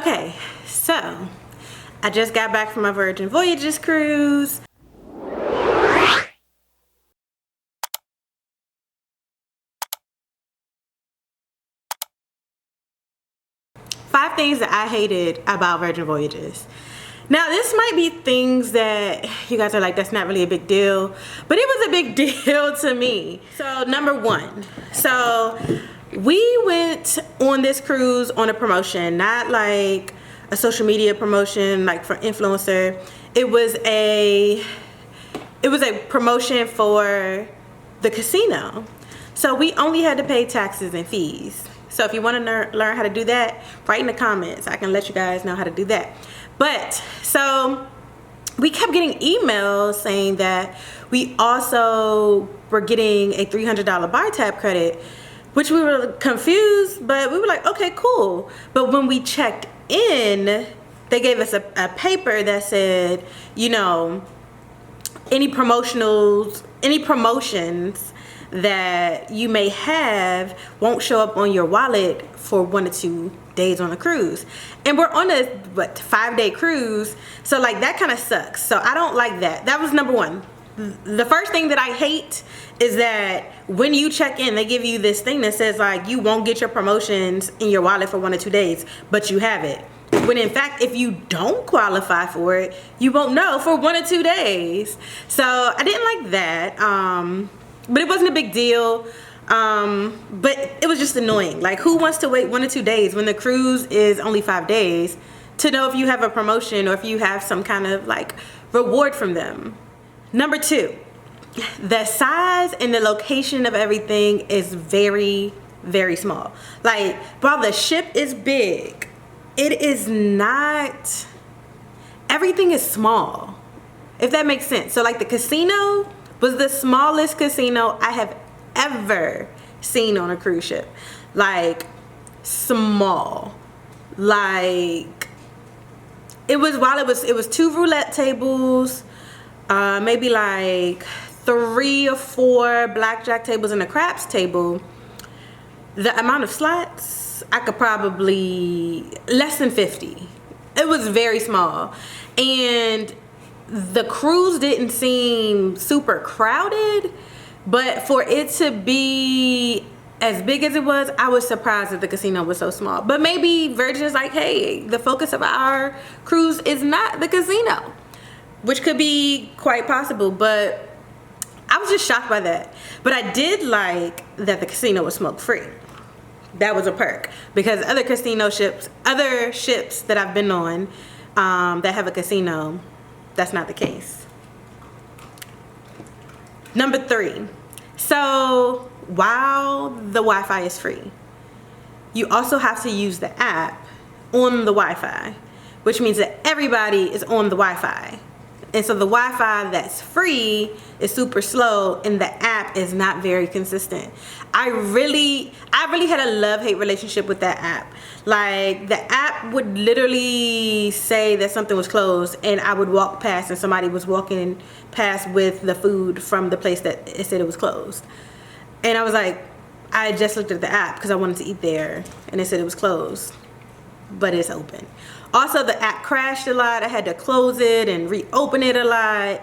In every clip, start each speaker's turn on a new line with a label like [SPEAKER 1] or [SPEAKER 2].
[SPEAKER 1] Okay, so I just got back from my Virgin Voyages cruise. Five things that I hated about Virgin Voyages. Now, this might be things that you guys are like, that's not really a big deal, but it was a big deal to me. So, number one, so we went on this cruise on a promotion, not like a social media promotion like for influencer. It was a promotion for the casino. So we only had to pay taxes and fees. So if you want to learn how to do that, write in the comments. I can let you guys know how to do that. But so we kept getting emails saying that we also were getting a $300 bar tab credit, which we were confused, but we were like, okay, cool. But when we checked in, they gave us a paper that said, you know, any promotions that you may have won't show up on your wallet for 1 to 2 days on a cruise. And we're on a 5-day cruise, so like that kind of sucks. So I don't like that. That was number one. The first thing that I hate is that when you check in, they give you this thing that says like you won't get your promotions in your wallet for 1 to 2 days, but you have it. When in fact, if you don't qualify for it, you won't know for 1 or 2 days. So I didn't like that. But it wasn't a big deal. But it was just annoying. Like, who wants to wait 1 or 2 days when the cruise is only 5 days to know if you have a promotion or if you have some kind of like reward from them? Number two, the size and the location of everything is very, very small. Like, while the ship is big, it is not, everything is small, if that makes sense. So like the casino was the smallest casino I have ever seen on a cruise ship. Like, small. Like, it was 2 roulette tables, maybe like 3 or 4 blackjack tables and a craps table. The amount of slots, I could probably less than 50. It was very small. And the cruise didn't seem super crowded, but for it to be as big as it was, I was surprised that the casino was so small. But maybe Virgin is like, hey, the focus of our cruise is not the casino, which could be quite possible, but I was just shocked by that. But I did like that the casino was smoke free. That was a perk, because other ships that I've been on that have a casino, that's not the case. Number 3, so while the Wi-Fi is free, you also have to use the app on the Wi-Fi, which means that everybody is on the Wi-Fi. And so the Wi-Fi that's free is super slow and the app is not very consistent. I really had a love-hate relationship with that app. Like, the app would literally say that something was closed and I would walk past and somebody was walking past with the food from the place that it said it was closed. And I was like, I just looked at the app because I wanted to eat there and it said it was closed, but it's open. Also, the app crashed a lot. I had to close it and reopen it a lot.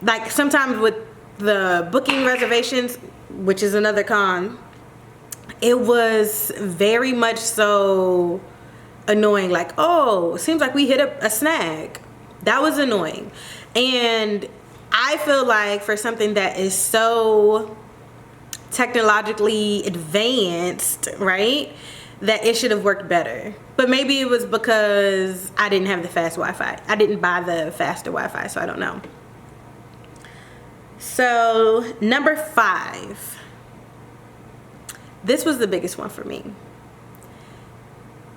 [SPEAKER 1] Like, sometimes with the booking reservations, which is another con, it was very much so annoying. Like, oh, seems like we hit a snag. That was annoying. And I feel like for something that is so technologically advanced, right, that it should have worked better. But maybe it was because I didn't have the fast Wi-Fi. I didn't buy the faster Wi-Fi, so I don't know. So, number 5. This was the biggest one for me.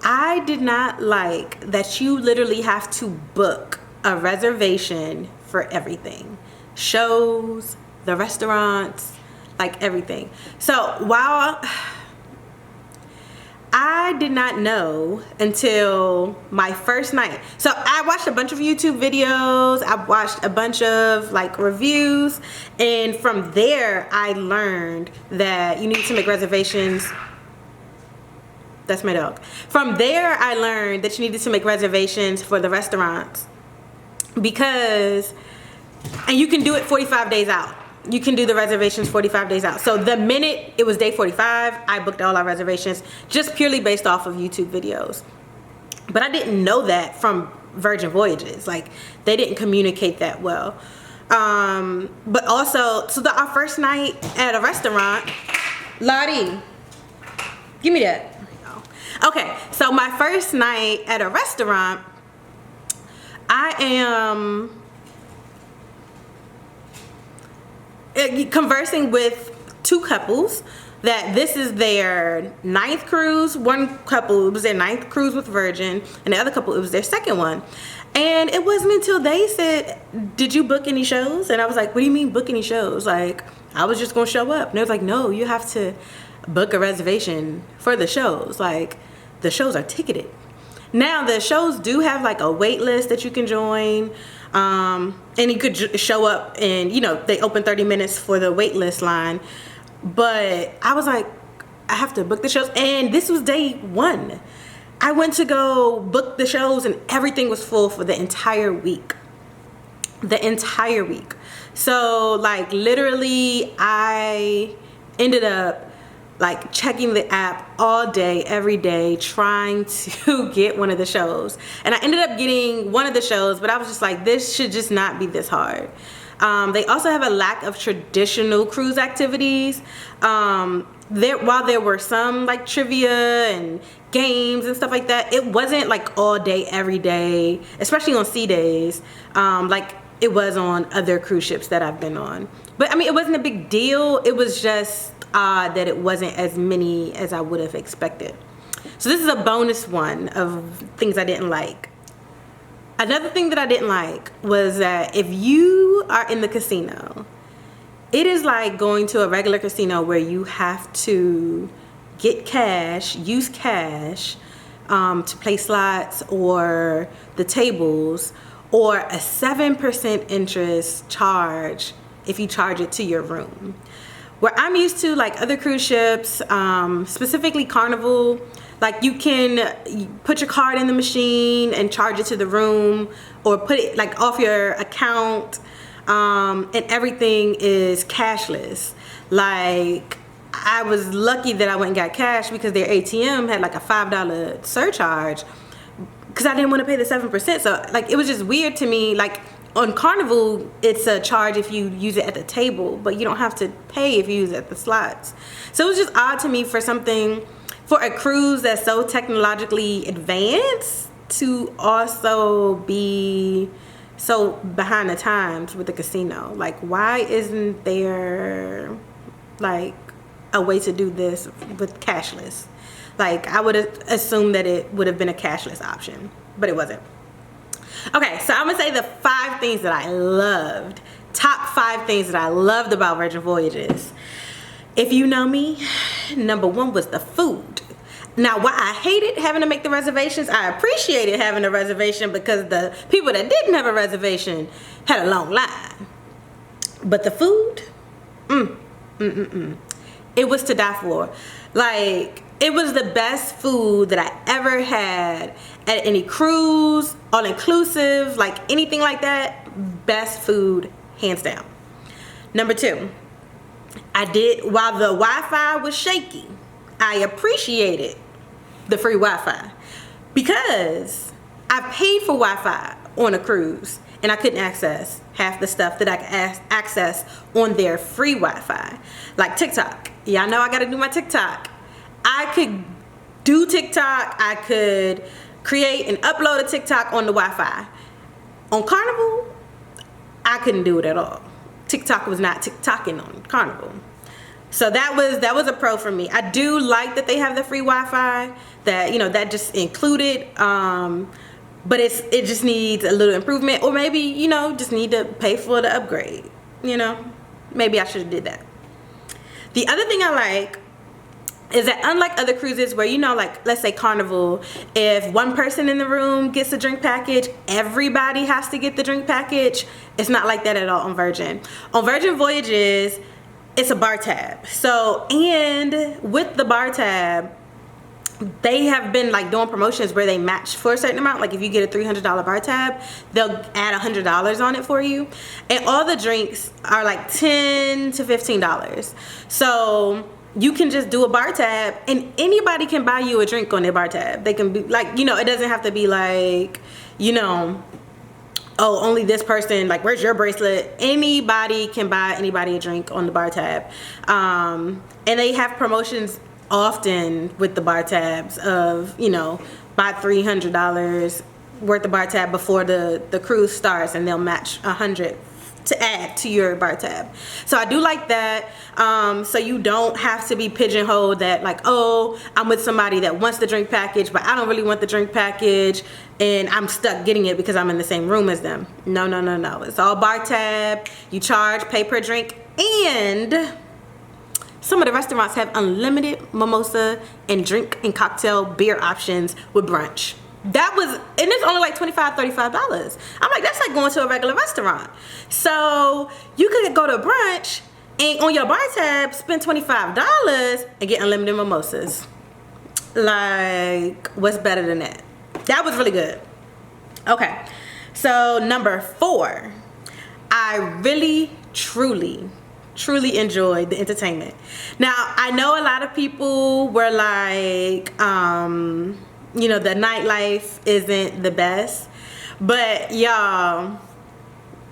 [SPEAKER 1] I did not like that you literally have to book a reservation for everything. Shows, the restaurants, like everything. So, while I did not know until my first night. So I watched a bunch of YouTube videos. I watched a bunch of like reviews. And from there, I learned that you need to make reservations. That's my dog. From there, I learned that you needed to make reservations for the restaurants because, and you can do it 45 days out. You can do the reservations 45 days out. So the minute it was day 45, I booked all our reservations just purely based off of YouTube videos. But I didn't know that from Virgin Voyages. Like, they didn't communicate that well. But also, so our first night at a restaurant, Lottie, give me that. Okay, so my first night at a restaurant, I am conversing with two couples that this is their 9th cruise. One couple, it was their 9th cruise with Virgin, and the other couple, it was their 2nd one. And it wasn't until they said, did you book any shows? And I was like, what do you mean book any shows? Like, I was just gonna show up. And they was like, no, you have to book a reservation for the shows. Like, the shows are ticketed. Now the shows do have like a wait list that you can join, and you could show up and, you know, they open 30 minutes for the wait list line. But I was like, I have to book the shows, and this was day 1. I went to go book the shows and everything was full for the entire week. The entire week. So like literally I ended up like checking the app all day, every day, trying to get one of the shows. And I ended up getting one of the shows, but I was just like, this should just not be this hard. They also have a lack of traditional cruise activities. While there were some like trivia and games and stuff like that, it wasn't like all day, every day, especially on sea days, like it was on other cruise ships that I've been on. But I mean, it wasn't a big deal. It was just odd that it wasn't as many as I would have expected. So this is a bonus one of things I didn't like. Another thing that I didn't like was that if you are in the casino, it is like going to a regular casino where you have to get cash, use cash to play slots or the tables, or a 7% interest charge if you charge it to your room. Where I'm used to like other cruise ships, specifically Carnival, like you can put your card in the machine and charge it to the room, or put it like off your account, and everything is cashless. Like, I was lucky that I went and got cash because their ATM had like a $5 surcharge because I didn't want to pay the 7%. So like, it was just weird to me. Like on Carnival, it's a charge if you use it at the table, but you don't have to pay if you use it at the slots. So it was just odd to me for a cruise that's so technologically advanced to also be so behind the times with the casino. Like, why isn't there like a way to do this with cashless? Like, I would have assumed that it would have been a cashless option, but it wasn't. Okay, so I'm gonna say the 5 things that I loved. Top 5 things that I loved about Virgin Voyages. If you know me, number 1 was the food. Now, why I hated having to make the reservations, I appreciated having a reservation because the people that didn't have a reservation had a long line. But the food, it was to die for. Like, it was the best food that I ever had at any cruise, all-inclusive, like anything like that. Best food, hands down. Number 2, while the Wi-Fi was shaky, I appreciated the free Wi-Fi because I paid for Wi-Fi on a cruise and I couldn't access half the stuff that I could access on their free Wi-Fi. Like TikTok. Y'all know I gotta do my TikTok. I could do TikTok. I could create and upload a TikTok on the Wi-Fi. On Carnival, I couldn't do it at all. TikTok was not TikToking on Carnival. So that was a pro for me. I do like that they have the free Wi-Fi, that, you know, that just included, but it just needs a little improvement, or maybe, you know, just need to pay for the upgrade. You know, maybe I should have did that. The other thing I like is that unlike other cruises where, you know, like let's say Carnival, if one person in the room gets a drink package, everybody has to get the drink package. It's not like that at all on Virgin. On Virgin Voyages, it's a bar tab. So, and with the bar tab, they have been like doing promotions where they match for a certain amount. Like if you get a $300 bar tab, they'll add $100 on it for you. And all the drinks are like $10 to $15. So you can just do a bar tab and anybody can buy you a drink on their bar tab. They can be like, you know, it doesn't have to be like, you know, oh, only this person, like, where's your bracelet? Anybody can buy anybody a drink on the bar tab. And they have promotions often with the bar tabs of, you know, buy $300 worth of bar tab before the cruise starts, and they'll match $100 to add to your bar tab. So I do like that. So you don't have to be pigeonholed that like, oh, I'm with somebody that wants the drink package, but I don't really want the drink package, and I'm stuck getting it because I'm in the same room as them. No, no, no, no. It's all bar tab. You charge, pay per drink, and some of the restaurants have unlimited mimosa and drink and cocktail beer options with brunch. That was, and it's only like $25, $35. I'm like, that's like going to a regular restaurant. So you could go to brunch and on your bar tab spend $25 and get unlimited mimosas. Like, what's better than that? That was really good. Okay, so number 4, I really, truly enjoyed the entertainment. Now, I know a lot of people were like, you know, the nightlife isn't the best, but y'all,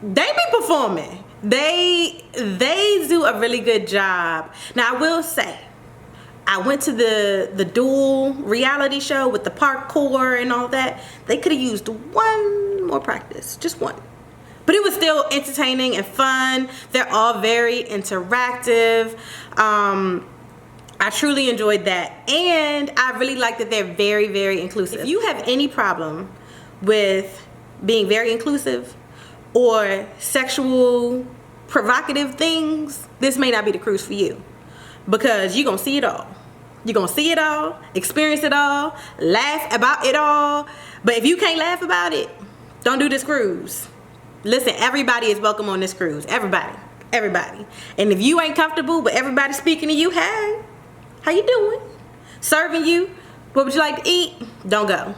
[SPEAKER 1] they be performing. They do a really good job. Now, I will say, I went to the dual reality show with the parkour and all that. They could have used one more practice, just one. But it was still entertaining and fun. They're all very interactive. I truly enjoyed that. And I really like that they're very, very inclusive. If you have any problem with being very inclusive or sexual provocative things, this may not be the cruise for you. Because you're going to see it all. You're going to see it all, experience it all, laugh about it all. But if you can't laugh about it, don't do this cruise. Listen, everybody is welcome on this cruise. Everybody. And if you ain't comfortable with everybody speaking to you, hey, how you doing? Serving you, what would you like to eat? Don't go.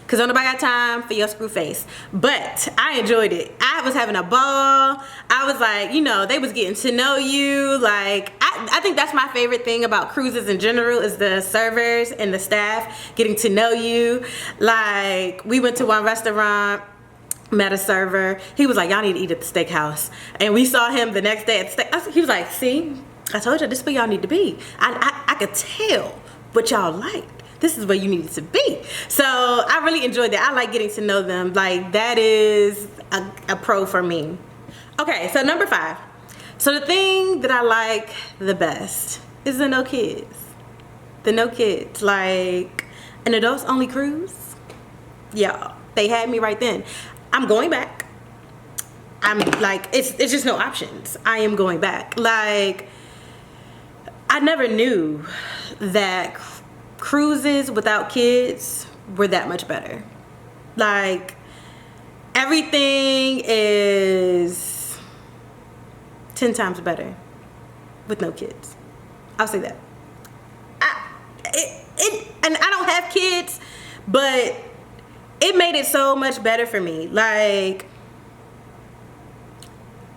[SPEAKER 1] Because don't nobody got time for your screw face. But I enjoyed it. I was having a ball. I was like, you know, they was getting to know you. Like, I think that's my favorite thing about cruises in general is the servers and the staff getting to know you. Like, we went to one restaurant, met a server. He was like, y'all need to eat at the steakhouse. And we saw him the next day at the steakhouse. He was like, see, I told you this is where y'all need to be. I could tell what y'all liked. This is where you needed to be. So I really enjoyed that. I like getting to know them. Like, that is a pro for me. Okay, so number 5. So the thing that I like the best is the no kids. The no kids. Like, an adults only cruise. Yeah, they had me right then. I'm going back. I'm like, it's just no options. I am going back. Like, I never knew that cruises without kids were that much better. Like, everything is 10 times better with no kids. I'll say that. And I don't have kids, but it made it so much better for me. Like,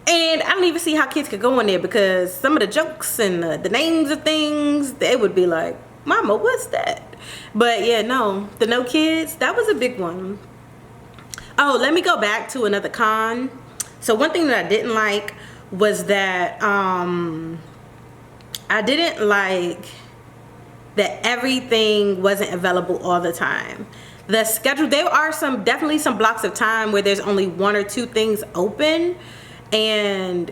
[SPEAKER 1] and I don't even see how kids could go in there because some of the jokes and the names of things, they would be like, Mama, what's that? But yeah, no, the no kids, that was a big one. Oh, let me go back to another con. So one thing that I didn't like was that I didn't like that everything wasn't available all the time. The schedule, there are definitely some blocks of time where there's only 1 or 2 things open, and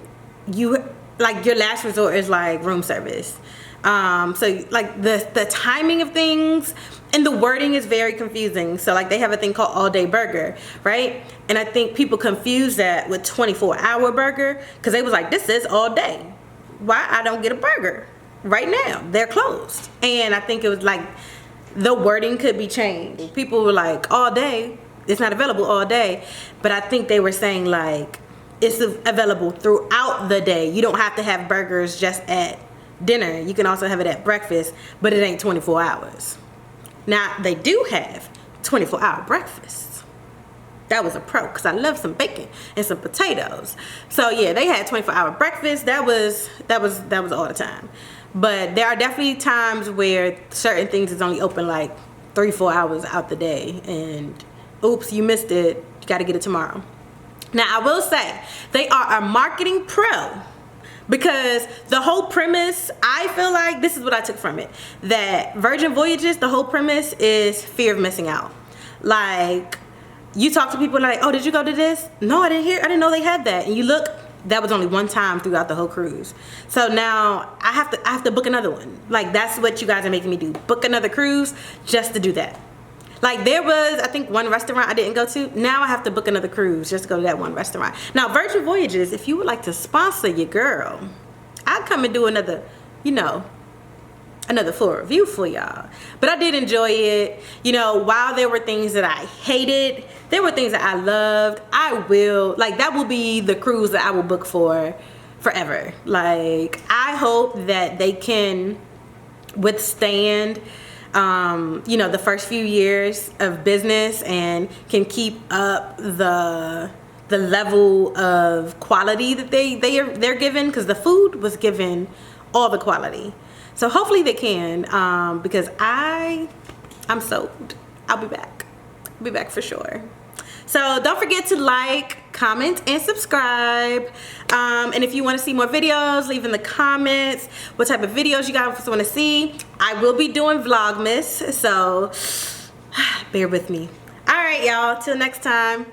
[SPEAKER 1] you, like, your last resort is like room service. So like the timing of things and the wording is very confusing. So like they have a thing called all day burger, right? And I think people confuse that with 24-hour burger because they was like, this is all day. Why I don't get a burger right now? They're closed. And I think it was like the wording could be changed. People were like, all day, it's not available all day. But I think they were saying like it's available throughout the day. You don't have to have burgers just at dinner. You can also have it at breakfast, but it ain't 24 hours. Now, they do have 24-hour breakfast. That was a pro, because I love some bacon and some potatoes. So yeah, they had 24-hour breakfast. That was all the time. But there are definitely times where certain things is only open like 3-4 hours out the day, and oops, you missed it, you got to get it tomorrow. Now, I will say they are a marketing pro, because the whole premise, I feel like this is what I took from it, that Virgin Voyages, the whole premise is fear of missing out. Like, you talk to people like, oh, did you go to this? No, I didn't know they had that. And you look, that was only one time throughout the whole cruise. So now I have to book another one. Like, that's what you guys are making me do. Book another cruise just to do that. Like, there was, I think, one restaurant I didn't go to. Now I have to book another cruise just to go to that one restaurant. Now, Virgin Voyages, if you would like to sponsor your girl, I'd come and do another, you know, another full review for y'all. But I did enjoy it. You know, while there were things that I hated, there were things that I loved. That will be the cruise that I will book for forever. Like, I hope that they can withstand you know, the first few years of business and can keep up the level of quality that they're given, because the food was given all the quality. So hopefully they can, because I'm sold. I'll be back. I'll be back for sure. So don't forget to like, comment, and subscribe. And if you want to see more videos, leave in the comments what type of videos you guys want to see. I will be doing Vlogmas, so bear with me. All right, y'all. Till next time.